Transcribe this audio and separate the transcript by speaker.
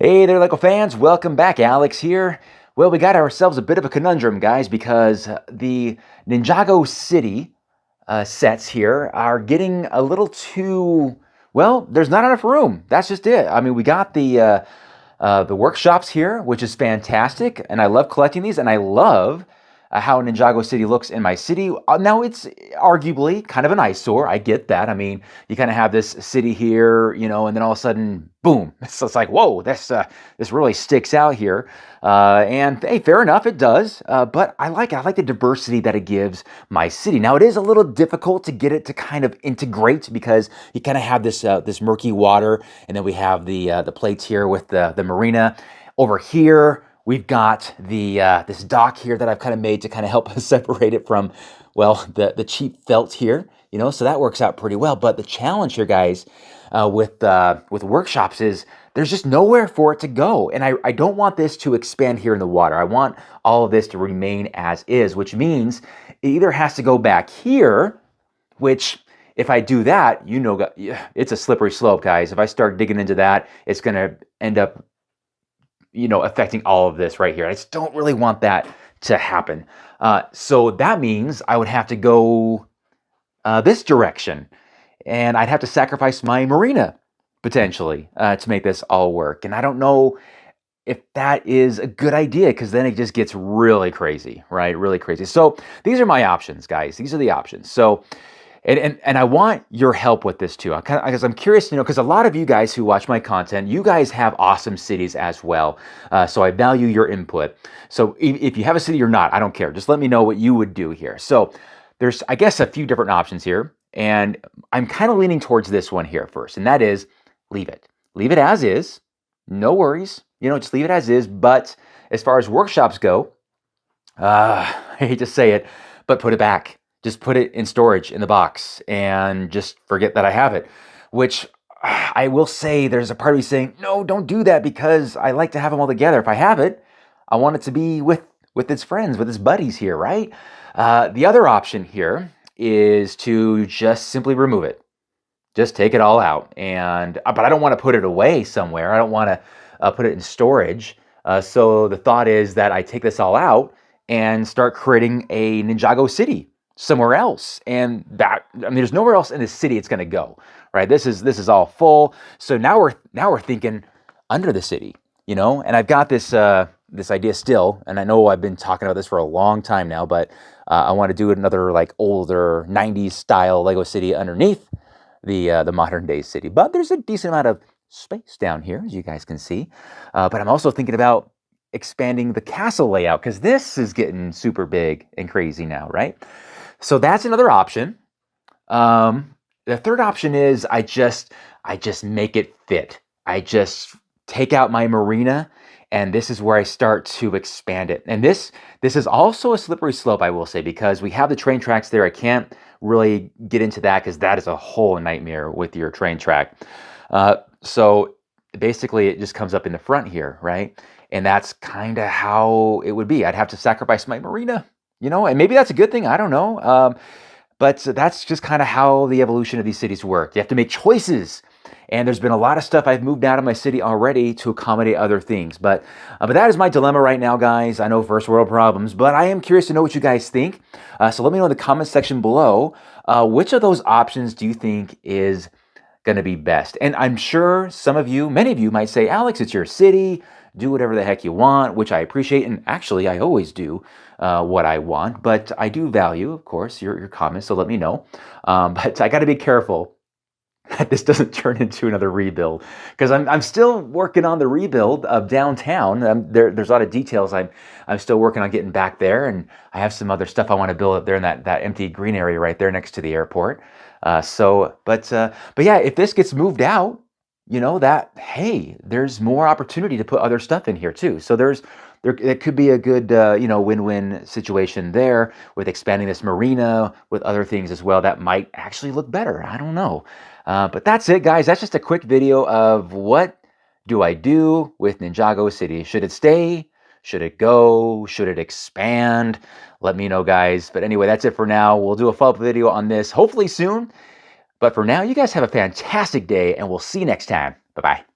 Speaker 1: Hey there, Lego fans. Welcome back. Alex here. Well, we got ourselves a bit of a conundrum, guys, because the Ninjago City sets here are getting a little too, well, there's not enough room. That's just it. I mean, we got the workshops here, which is fantastic, and I love collecting these, and I love how Ninjago City looks in my city. Now, it's arguably kind of an eyesore. I get that. I mean, you kind of have this city here, and then all of a sudden, boom. It's like, whoa, this really sticks out here. And hey, fair enough, it does. But I like it. I like the diversity that it gives my city. Now, it is a little difficult to get it to kind of integrate because you kind of have this murky water, and then we have the plates here with the marina. Over here, we've got this dock here that I've kind of made to kind of help separate it from, well, the cheap felt here, so that works out pretty well. But the challenge here, guys, with workshops is there's just nowhere for it to go. And I don't want this to expand here in the water. I want all of this to remain as is, which means it either has to go back here, which if I do that, it's a slippery slope, guys. If I start digging into that, it's going to end up affecting all of this right here. I just don't really want that to happen. So that means I would have to go this direction, and I'd have to sacrifice my marina potentially to make this all work. And I don't know if that is a good idea, because then it just gets really crazy, right? Really crazy. So these are my options, guys. These are the options. So And I want your help with this too, because I'm curious, because a lot of you guys who watch my content, you guys have awesome cities as well. So I value your input. So if you have a city or not, I don't care. Just let me know what you would do here. So there's, I guess, a few different options here. And I'm kind of leaning towards this one here first. And that is leave it. Leave it as is. No worries. Just leave it as is. But as far as workshops go, I hate to say it, but put it back. Just put it in storage in the box and just forget that I have it, which I will say there's a part of me saying, no, don't do that, because I like to have them all together. If I have it, I want it to be with its friends, with its buddies here, right? The other option here is to just simply remove it. Just take it all out. But I don't want to put it away somewhere. I don't want to put it in storage. So the thought is that I take this all out and start creating a Ninjago City somewhere else. And there's nowhere else in the city it's going to go, right? This is all full. So now we're thinking under the city, and I've got this idea still, and I know I've been talking about this for a long time now, but I want to do another like older 90s style Lego city underneath the modern day city. But there's a decent amount of space down here, as you guys can see. But I'm also thinking about expanding the castle layout, because this is getting super big and crazy now, right? So that's another option. The third option is I just make it fit. I just take out my marina, and this is where I start to expand it. And this is also a slippery slope, I will say, because we have the train tracks there. I can't really get into that because that is a whole nightmare with your train track. So basically it just comes up in the front here, right? And that's kind of how it would be. I'd have to sacrifice my marina. And maybe that's a good thing. I don't know. But that's just kind of how the evolution of these cities work. You have to make choices. And there's been a lot of stuff I've moved out of my city already to accommodate other things. But that is my dilemma right now, guys. I know first world problems, but I am curious to know what you guys think. So let me know in the comment section below, which of those options do you think is going to be best? And I'm sure many of you might say, Alex, it's your city. Do whatever the heck you want, which I appreciate. And actually, I always do what I want. But I do value, of course, your comments, so let me know. But I got to be careful that this doesn't turn into another rebuild, because I'm still working on the rebuild of downtown. There's a lot of details I'm still working on getting back there, and I have some other stuff I want to build up there in that empty green area right there next to the airport. But yeah, if this gets moved out, hey, there's more opportunity to put other stuff in here too. So it could be a good, win-win situation there with expanding this marina with other things as well that might actually look better. I don't know. But that's it, guys. That's just a quick video of what do I do with Ninjago City. Should it stay? Should it go? Should it expand? Let me know, guys. But anyway, that's it for now. We'll do a follow-up video on this hopefully soon. But for now, you guys have a fantastic day, and we'll see you next time. Bye-bye.